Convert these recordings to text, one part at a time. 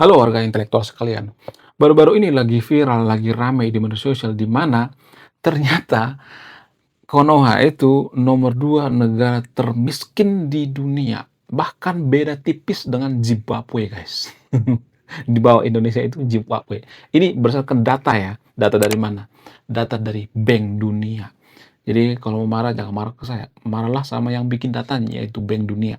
Halo warga intelektual sekalian. Baru-baru ini lagi viral, lagi ramai di media sosial di mana ternyata Konoha itu nomor 2 negara termiskin di dunia. Bahkan beda tipis dengan Zimbabwe, guys. Di bawah Indonesia itu Zimbabwe. Ini berdasarkan data ya. Data dari mana? Data dari Bank Dunia. Jadi kalau mau marah jangan marah ke saya. Marahlah sama yang bikin datanya yaitu Bank Dunia.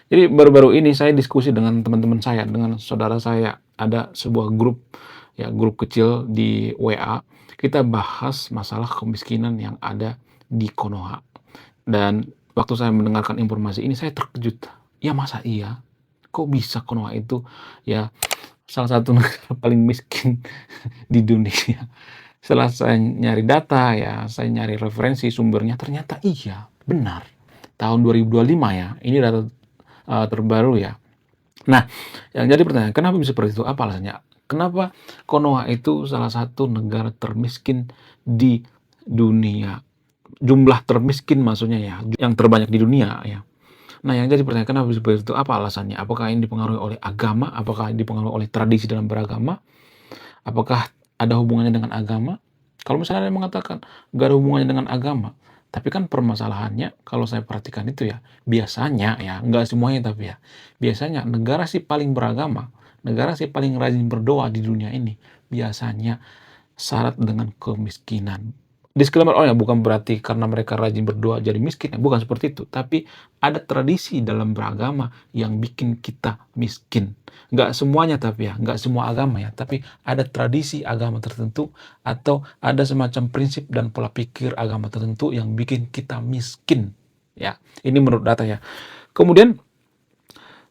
Jadi baru-baru ini saya diskusi dengan teman-teman saya, dengan saudara saya, ada sebuah grup, ya grup kecil di WA. Kita bahas masalah kemiskinan yang ada di Konoha. Dan waktu saya mendengarkan informasi ini saya terkejut. Ya masa iya? Kok bisa Konoha itu ya salah satu negara paling miskin di dunia? Setelah saya nyari data ya, saya nyari referensi sumbernya ternyata iya, benar. Tahun 2025 ya, ini data terbaru ya. Nah, yang jadi pertanyaan, kenapa bisa seperti itu? Apa alasannya? Kenapa Konoha itu salah satu negara termiskin di dunia? Jumlah termiskin maksudnya ya, yang terbanyak di dunia ya. Nah, yang jadi pertanyaan, kenapa bisa seperti itu? Apa alasannya? Apakah ini dipengaruhi oleh agama? Apakah dipengaruhi oleh tradisi dalam beragama? Apakah ada hubungannya dengan agama? Kalau misalnya ada yang mengatakan nggak ada hubungannya dengan agama, tapi kan permasalahannya kalau saya perhatikan itu ya, biasanya ya, nggak semuanya tapi ya, biasanya negara sih paling beragama, negara sih paling rajin berdoa di dunia ini, biasanya syarat dengan kemiskinan. Disclaimer, oh ya, bukan berarti karena mereka rajin berdoa jadi miskin, ya, bukan seperti itu. Tapi ada tradisi dalam beragama yang bikin kita miskin. Nggak semuanya tapi ya, nggak semua agama ya, tapi ada tradisi agama tertentu atau ada semacam prinsip dan pola pikir agama tertentu yang bikin kita miskin. Ya, ini menurut data ya. Kemudian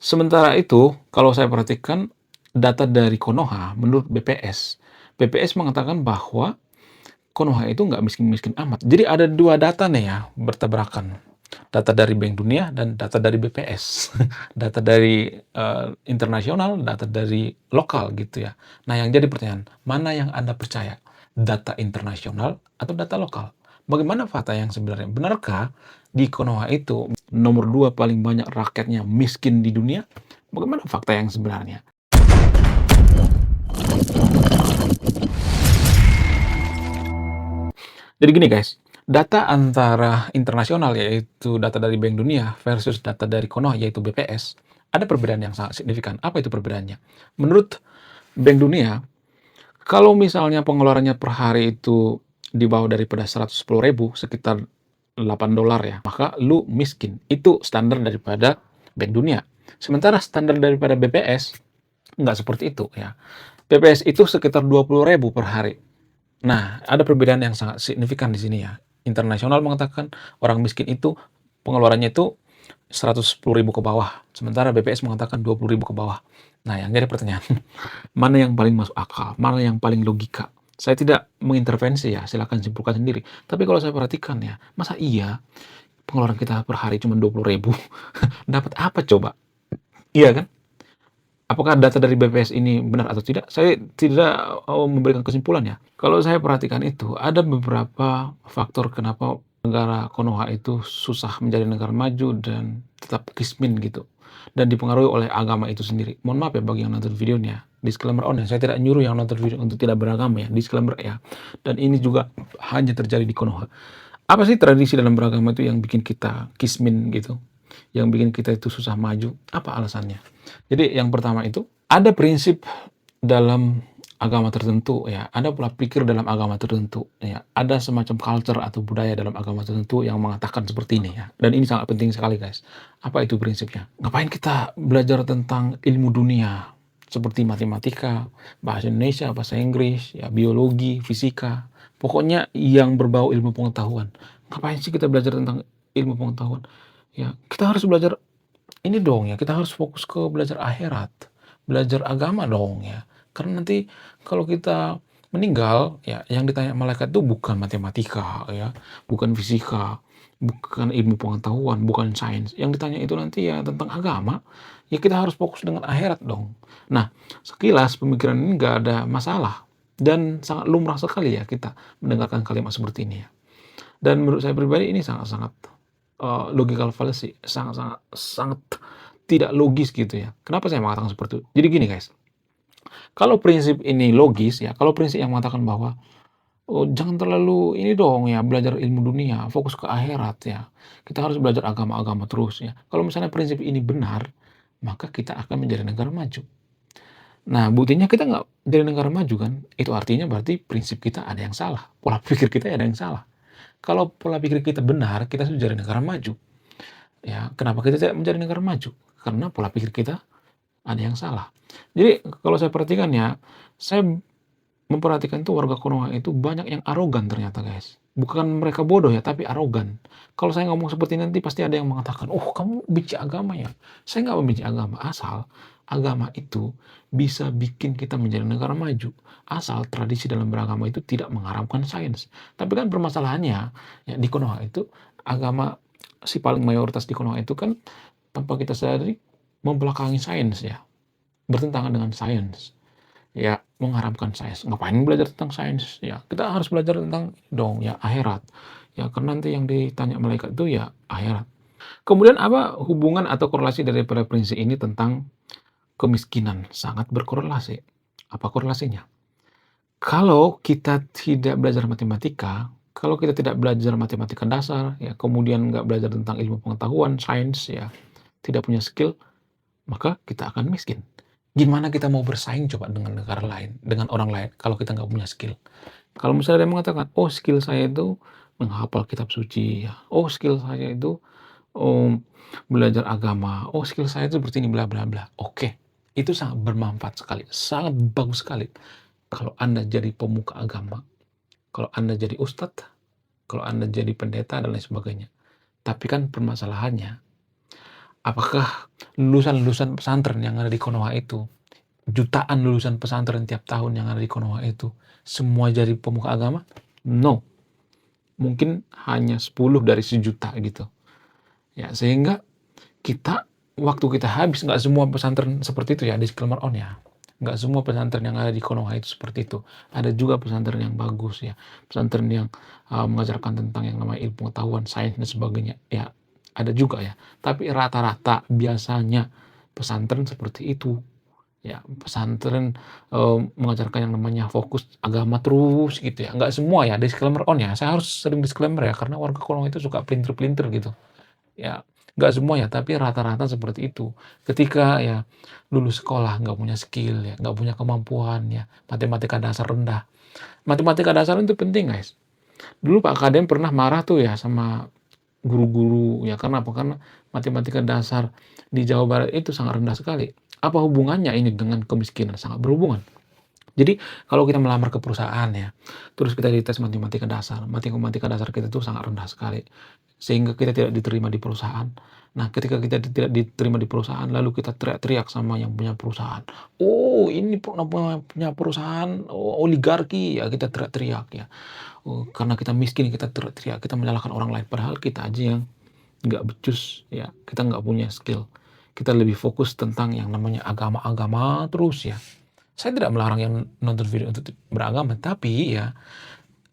sementara itu, kalau saya perhatikan data dari Konoha menurut BPS, BPS mengatakan bahwa Konoha itu nggak miskin-miskin amat. Jadi ada dua data nih ya bertabrakan. Data dari Bank Dunia dan data dari BPS. Data dari internasional, data dari lokal gitu ya. Nah yang jadi pertanyaan, mana yang Anda percaya? Data internasional atau data lokal? Bagaimana fakta yang sebenarnya? Benarkah di Konoha itu nomor 2 paling banyak rakyatnya miskin di dunia? Bagaimana fakta yang sebenarnya? Jadi gini guys, data antara internasional yaitu data dari Bank Dunia versus data dari Konoha yaitu BPS, ada perbedaan yang sangat signifikan. Apa itu perbedaannya? Menurut Bank Dunia, kalau misalnya pengeluarannya per hari itu di bawah daripada 110.000, sekitar $8 ya, maka lu miskin. Itu standar daripada Bank Dunia. Sementara standar daripada BPS nggak seperti itu ya. BPS itu sekitar 20.000 per hari. Nah, ada perbedaan yang sangat signifikan di sini ya. Internasional mengatakan orang miskin itu pengeluarannya itu 110.000 ke bawah, sementara BPS mengatakan 20.000 ke bawah. Nah, yang jadi pertanyaan, mana yang paling masuk akal, mana yang paling logika? Saya tidak mengintervensi ya, silakan simpulkan sendiri. Tapi kalau saya perhatikan ya, masa iya pengeluaran kita per hari cuma 20.000, dapat apa coba? Iya kan? Apakah data dari BPS ini benar atau tidak? Saya tidak memberikan kesimpulan ya. Kalau saya perhatikan itu, ada beberapa faktor kenapa negara Konoha itu susah menjadi negara maju dan tetap kismin gitu. Dan dipengaruhi oleh agama itu sendiri. Mohon maaf ya bagi yang nonton videonya. Disclaimer on ya, saya tidak nyuruh yang nonton video untuk tidak beragama ya. Disclaimer ya. Dan ini juga hanya terjadi di Konoha. Apa sih tradisi dalam beragama itu yang bikin kita kismin gitu? Yang bikin kita itu susah maju? Apa alasannya? Jadi yang pertama itu, ada prinsip dalam agama tertentu ya, ada pola pikir dalam agama tertentu ya, ada semacam culture atau budaya dalam agama tertentu yang mengatakan seperti ini ya. Dan ini sangat penting sekali guys. Apa itu prinsipnya? Ngapain kita belajar tentang ilmu dunia seperti matematika, bahasa Indonesia, bahasa Inggris, ya biologi, fisika, pokoknya yang berbau ilmu pengetahuan. Ngapain sih kita belajar tentang ilmu pengetahuan? Ya, kita harus belajar ini dong ya, kita harus fokus ke belajar akhirat, belajar agama dong ya. Karena nanti kalau kita meninggal, ya yang ditanya malaikat itu bukan matematika ya, bukan fisika, bukan ilmu pengetahuan, bukan sains. Yang ditanya itu nanti ya tentang agama, ya kita harus fokus dengan akhirat dong. Nah, sekilas pemikiran ini nggak ada masalah dan sangat lumrah sekali ya kita mendengarkan kalimat seperti ini ya. Dan menurut saya pribadi ini sangat-sangat logical fallacy, sangat-sangat sangat tidak logis gitu ya. Kenapa saya mengatakan seperti itu? Jadi gini guys, Kalau prinsip ini logis ya, kalau prinsip yang mengatakan bahwa, "Oh, jangan terlalu ini dong ya, belajar ilmu dunia, fokus ke akhirat ya. Kita harus belajar agama-agama terus ya." Kalau misalnya prinsip ini benar, maka kita akan menjadi negara maju. Nah, buktinya kita nggak jadi negara maju kan, itu artinya berarti prinsip kita ada yang salah, pola pikir kita ada yang salah. Kalau pola pikir kita benar, kita sudah jadi negara maju. Ya, kenapa kita tidak menjadi negara maju? Karena pola pikir kita ada yang salah. Jadi kalau saya perhatikan ya, saya memperhatikan tuh warga Konoha itu banyak yang arogan ternyata, guys. Bukan mereka bodoh ya, tapi arogan. Kalau saya ngomong seperti ini nanti pasti ada yang mengatakan, "Oh, kamu benci agama ya?" Saya nggak membenci agama, asal agama itu bisa bikin kita menjadi negara maju. Asal tradisi dalam beragama itu tidak mengharamkan sains. Tapi kan permasalahannya, ya di Konoha itu agama si paling mayoritas di Konoha itu kan tanpa kita sadari membelakangi sains ya, bertentangan dengan sains. Ya, mengharamkan sains. Ngapain belajar tentang sains? Ya, kita harus belajar tentang dong, ya akhirat. Ya, karena nanti yang ditanya malaikat itu ya akhirat. Kemudian apa hubungan atau korelasi daripada prinsip ini tentang kemiskinan? Sangat berkorelasi. Apa korelasinya? Kalau kita tidak belajar matematika, kalau kita tidak belajar matematika dasar, ya kemudian nggak belajar tentang ilmu pengetahuan, sains, ya tidak punya skill, maka kita akan miskin. Gimana kita mau bersaing coba dengan negara lain, dengan orang lain, kalau kita nggak punya skill? Kalau misalnya dia mengatakan, "Oh, skill saya itu menghafal kitab suci, ya. Oh, skill saya itu, belajar agama. Oh, skill saya itu seperti ini, bla bla bla." Oke, itu sangat bermanfaat sekali, sangat bagus sekali kalau Anda jadi pemuka agama, kalau Anda jadi ustadz, kalau Anda jadi pendeta dan lain sebagainya. Tapi kan permasalahannya, apakah lulusan-lulusan pesantren yang ada di Konoha itu, jutaan lulusan pesantren tiap tahun yang ada di Konoha itu, semua jadi pemuka agama? No, mungkin hanya 10 dari sejuta gitu. Ya, sehingga kita waktu kita habis, nggak semua pesantren seperti itu ya, disclaimer on ya. Nggak semua pesantren yang ada di Konoha itu seperti itu. Ada juga pesantren yang bagus ya, pesantren yang mengajarkan tentang yang namanya ilmu pengetahuan, sains dan sebagainya. Ya, ada juga ya. Tapi rata-rata biasanya pesantren seperti itu. Ya, pesantren, mengajarkan yang namanya fokus agama terus gitu ya, nggak semua ya, disclaimer on ya, saya harus sering disclaimer ya, karena warga Konoha itu suka pelintir-pelintir gitu. Ya, nggak semua ya, tapi rata-rata seperti itu. Ketika ya lulus sekolah nggak punya skill ya, nggak punya kemampuan ya, matematika dasar rendah. Matematika dasar itu penting, guys. Dulu Pak Kadem pernah marah tuh ya sama guru-guru ya, karena apa? Karena matematika dasar di Jawa Barat itu sangat rendah sekali. Apa hubungannya ini dengan kemiskinan? Sangat berhubungan. Jadi kalau kita melamar ke perusahaan ya, terus kita dites matematika dasar, matematika dasar kita itu sangat rendah sekali, sehingga kita tidak diterima di perusahaan. Nah, ketika kita tidak diterima di perusahaan, lalu kita teriak-teriak sama yang punya perusahaan, "Oh, ini punya perusahaan oligarki," ya kita teriak-teriak ya. Oh, karena kita miskin kita teriak-teriak, kita menyalahkan orang lain, padahal kita aja yang nggak becus ya, kita nggak punya skill. Kita lebih fokus tentang yang namanya agama-agama terus ya. Saya tidak melarang yang nonton video untuk beragama, tapi ya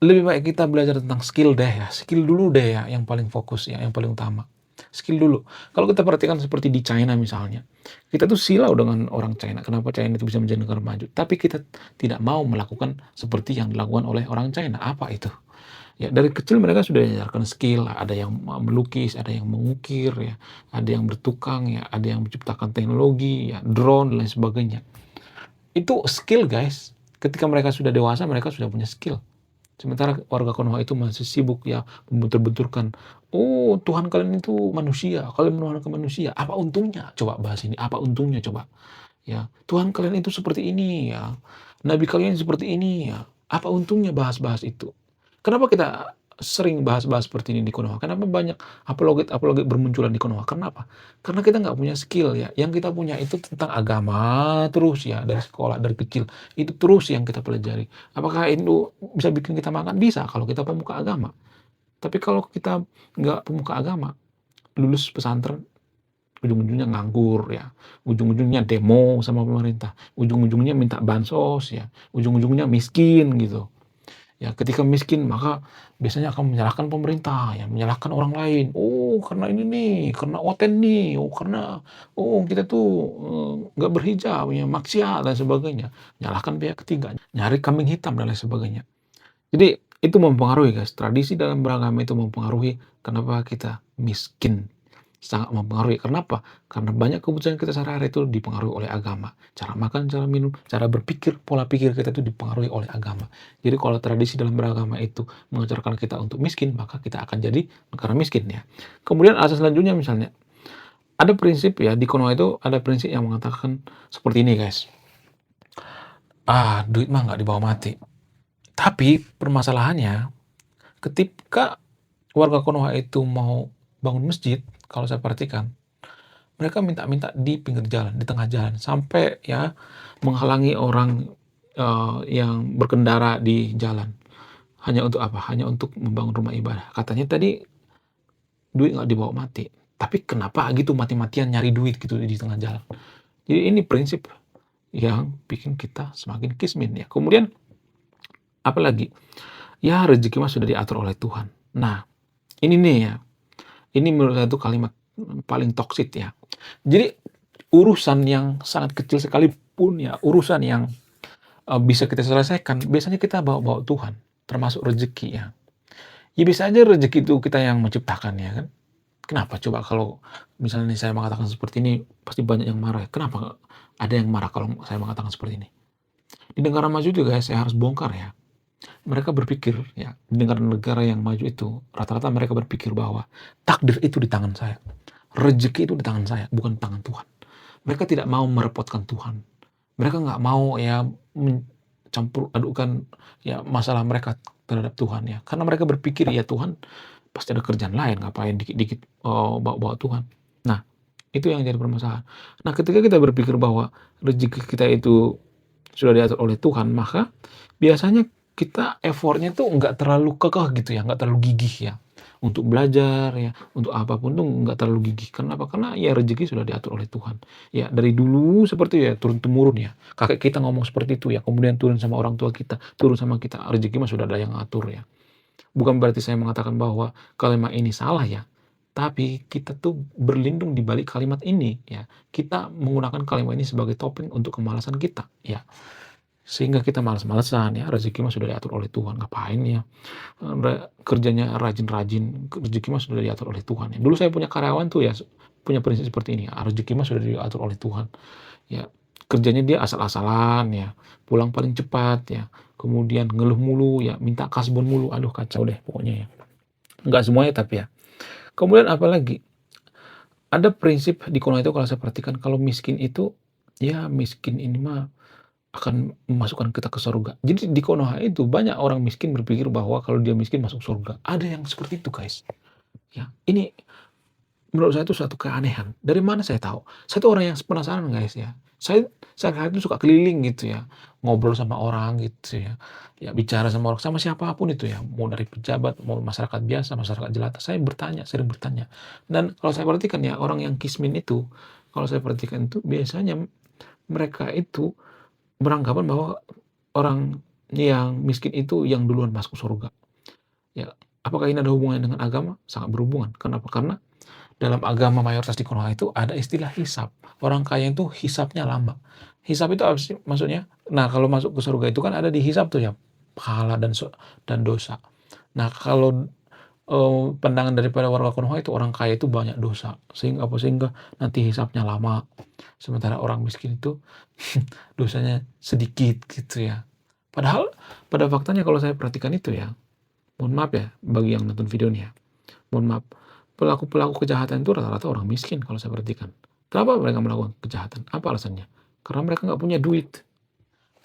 lebih baik kita belajar tentang skill deh ya, skill dulu deh ya yang paling fokus ya, yang paling utama. Skill dulu. Kalau kita perhatikan seperti di China misalnya, kita tuh silau dengan orang China, kenapa China itu bisa menjadi negara maju, tapi kita tidak mau melakukan seperti yang dilakukan oleh orang China. Apa itu? Ya dari kecil mereka sudah diajarkan skill, ada yang melukis, ada yang mengukir ya, ada yang bertukang ya, ada yang menciptakan teknologi ya, drone dan lain sebagainya. Itu skill, guys. Ketika mereka sudah dewasa, mereka sudah punya skill. Sementara warga Konoha itu masih sibuk ya membentur-benturkan, "Oh, Tuhan kalian itu manusia, kalian menuhankan manusia. Apa untungnya?" Coba bahas ini, apa untungnya coba? Ya, "Tuhan kalian itu seperti ini ya, nabi kalian seperti ini ya." Apa untungnya bahas-bahas itu? Kenapa kita sering bahas-bahas seperti ini di Konoha? Kenapa banyak apologet-apologet bermunculan di Konoha? Kenapa? Karena kita nggak punya skill ya, yang kita punya itu tentang agama terus ya, dari sekolah, dari kecil, itu terus yang kita pelajari. Apakah itu bisa bikin kita makan? Bisa, kalau kita pemuka agama. Tapi kalau kita nggak pemuka agama, lulus pesantren, ujung-ujungnya nganggur ya, ujung-ujungnya demo sama pemerintah, ujung-ujungnya minta bansos ya, ujung-ujungnya miskin gitu. Ya, ketika miskin maka biasanya akan menyalahkan pemerintah, ya, menyalahkan orang lain. "Oh, karena ini nih, karena Oten nih, oh karena, oh kita tuh, nggak berhijab, ya maksiat," dan sebagainya. Menyalahkan pihak ketiga, nyari kambing hitam dan lain sebagainya. Jadi itu mempengaruhi guys, tradisi dalam beragama itu mempengaruhi kenapa kita miskin. Sangat mempengaruhi. Kenapa? Karena banyak keputusan kita sehari-hari itu dipengaruhi oleh agama. Cara makan, cara minum, cara berpikir, pola pikir kita itu dipengaruhi oleh agama. Jadi kalau tradisi dalam beragama itu mengajarkan kita untuk miskin, maka kita akan jadi negara miskin ya. Kemudian alasan selanjutnya misalnya, ada prinsip ya di Konoha itu ada prinsip yang mengatakan seperti ini guys. Duit mah nggak dibawa mati. Tapi permasalahannya ketika warga Konoha itu mau bangun masjid, kalau saya perhatikan, mereka minta-minta di pinggir jalan, di tengah jalan, sampai ya menghalangi orang, yang berkendara di jalan. Hanya untuk apa? Hanya untuk membangun rumah ibadah. Katanya tadi duit nggak dibawa mati, tapi kenapa gitu mati-matian nyari duit gitu di tengah jalan. Jadi ini prinsip yang bikin kita semakin kismin ya. Kemudian apalagi? Ya rezeki mah sudah diatur oleh Tuhan. Nah, ini nih ya, ini menurut saya itu kalimat paling toksik ya. Jadi urusan yang sangat kecil sekalipun ya, urusan yang, bisa kita selesaikan, biasanya kita bawa-bawa Tuhan, termasuk rezeki ya. Ya bisa aja rezeki itu kita yang menciptakan ya kan. Kenapa coba kalau misalnya nih saya mengatakan seperti ini, pasti banyak yang marah ya. Kenapa ada yang marah kalau saya mengatakan seperti ini? Di negara maju juga saya harus bongkar ya. Mereka berpikir ya, di negara-negara yang maju itu, rata-rata mereka berpikir bahwa takdir itu di tangan saya. Rezeki itu di tangan saya, bukan di tangan Tuhan. Mereka tidak mau merepotkan Tuhan. Mereka nggak mau ya mencampur adukan ya masalah mereka terhadap Tuhan ya. Karena mereka berpikir ya Tuhan pasti ada kerjaan lain, ngapain dikit-dikit bawa-bawa Tuhan. Nah, itu yang jadi permasalahan. Nah, ketika kita berpikir bahwa rezeki kita itu sudah diatur oleh Tuhan, maka biasanya kita effortnya tuh nggak terlalu kekeh gitu ya, nggak terlalu gigih ya. Untuk belajar ya, untuk apapun tuh nggak terlalu gigih. Kenapa? Karena ya rezeki sudah diatur oleh Tuhan. Ya dari dulu seperti itu ya, turun-temurun ya. Kakek kita ngomong seperti itu ya, kemudian turun sama orang tua kita, turun sama kita. Rezeki mah sudah ada yang ngatur ya. Bukan berarti saya mengatakan bahwa kalimat ini salah ya, tapi kita tuh berlindung di balik kalimat ini ya. Kita menggunakan kalimat ini sebagai topeng untuk kemalasan kita ya. Sehingga kita malas-malesan ya, rezeki mah sudah diatur oleh Tuhan, ngapain ya, kerjanya rajin-rajin, rezeki mah sudah diatur oleh Tuhan ya. Dulu saya punya karyawan tuh ya, punya prinsip seperti ini, rezeki mah sudah diatur oleh Tuhan. Ya, kerjanya dia asal-asalan ya, pulang paling cepat ya, kemudian ngeluh mulu ya, minta kasbon mulu, aduh kacau deh pokoknya ya. Nggak semuanya tapi ya. Kemudian apalagi, ada prinsip di Konoha itu kalau saya perhatikan, kalau miskin itu, ya miskin ini mah akan memasukkan kita ke surga. Jadi di Konoha itu banyak orang miskin berpikir bahwa kalau dia miskin masuk surga. Ada yang seperti itu guys. Ya, ini menurut saya itu suatu keanehan. Dari mana saya tahu? Saya tuh orang yang penasaran guys ya. Saya kadang itu suka keliling gitu ya, ngobrol sama orang gitu ya. Ya bicara sama orang, sama siapapun itu ya, mau dari pejabat, mau masyarakat biasa, masyarakat jelata, saya bertanya, sering bertanya. Dan kalau saya perhatikan ya, orang yang kismin itu, kalau saya perhatikan itu biasanya mereka itu beranggapan bahwa orang yang miskin itu yang duluan masuk surga. Ya, apakah ini ada hubungannya dengan agama? Sangat berhubungan. Kenapa? Karena dalam agama mayoritas di Konoha itu ada istilah hisab. Orang kaya itu hisabnya lama. Hisab itu apa sih maksudnya? Nah, kalau masuk ke surga itu kan ada di hisab tuh ya, pahala dan dosa. Nah, kalau pandangan daripada warga Konoha itu orang kaya itu banyak dosa. Sehingga apa? Sehingga nanti hisabnya lama. Sementara orang miskin itu dosanya sedikit gitu ya. Padahal pada faktanya kalau saya perhatikan itu ya, mohon maaf ya bagi yang nonton video ini ya, mohon maaf, pelaku-pelaku kejahatan itu rata-rata orang miskin kalau saya perhatikan. Kenapa mereka melakukan kejahatan? Apa alasannya? Karena mereka nggak punya duit,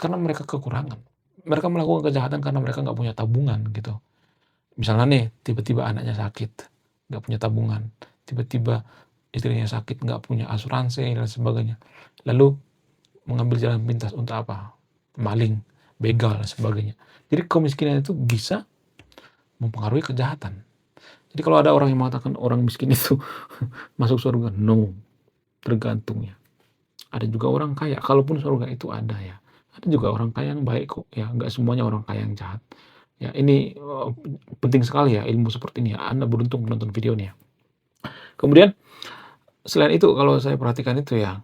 karena mereka kekurangan. Mereka melakukan kejahatan karena mereka nggak punya tabungan gitu. Misalnya nih, tiba-tiba anaknya sakit, nggak punya tabungan, tiba-tiba istrinya sakit, nggak punya asuransi dan sebagainya. Lalu mengambil jalan pintas untuk apa? Maling, begal dan sebagainya. Jadi kemiskinan itu bisa mempengaruhi kejahatan. Jadi kalau ada orang yang mengatakan orang miskin itu masuk surga, no, tergantung ya. Ada juga orang kaya, kalaupun surga itu ada ya. Ada juga orang kaya yang baik kok ya, nggak semuanya orang kaya yang jahat. Ya, ini, penting sekali ya ilmu seperti ini ya, Anda beruntung menonton video ini ya. Kemudian selain itu kalau saya perhatikan itu ya,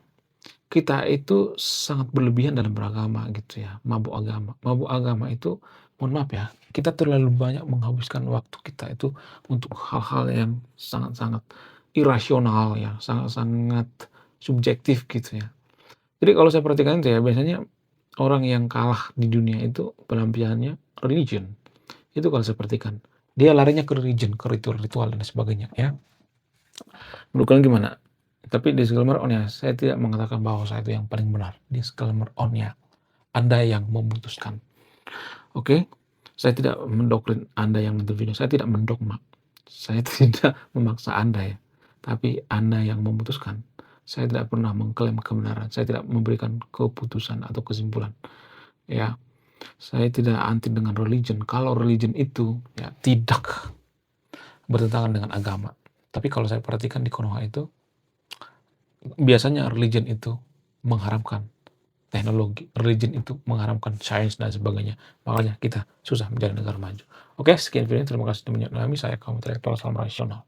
kita itu sangat berlebihan dalam beragama gitu ya, mabuk agama. Mabuk agama itu, mohon maaf ya, kita terlalu banyak menghabiskan waktu kita itu untuk hal-hal yang sangat-sangat irasional ya, sangat-sangat subjektif gitu ya. Jadi kalau saya perhatikan itu ya, biasanya orang yang kalah di dunia itu pelampiasannya religion. Itu kalau saya perhatikan. Dia larinya ke religion, ke ritual-ritual dan sebagainya ya. Menurut gimana? Tapi disclaimer on-nya, saya tidak mengatakan bahwa saya itu yang paling benar. Disclaimer on-nya, Anda yang memutuskan. Oke? Saya tidak mendoktrin Anda yang nonton video, saya tidak mendogma. Saya tidak memaksa Anda ya, tapi Anda yang memutuskan. Saya tidak pernah mengklaim kebenaran, saya tidak memberikan keputusan atau kesimpulan. Ya, saya tidak anti dengan religion. Kalau religion itu ya tidak bertentangan dengan agama. Tapi kalau saya perhatikan di Konoha itu, biasanya religion itu mengharamkan teknologi, religion itu mengharamkan sains dan sebagainya. Makanya kita susah menjadi negara maju. Oke, sekian video ini. Terima kasih sudah menonton kami. Saya kaum intelektual, salam rasional.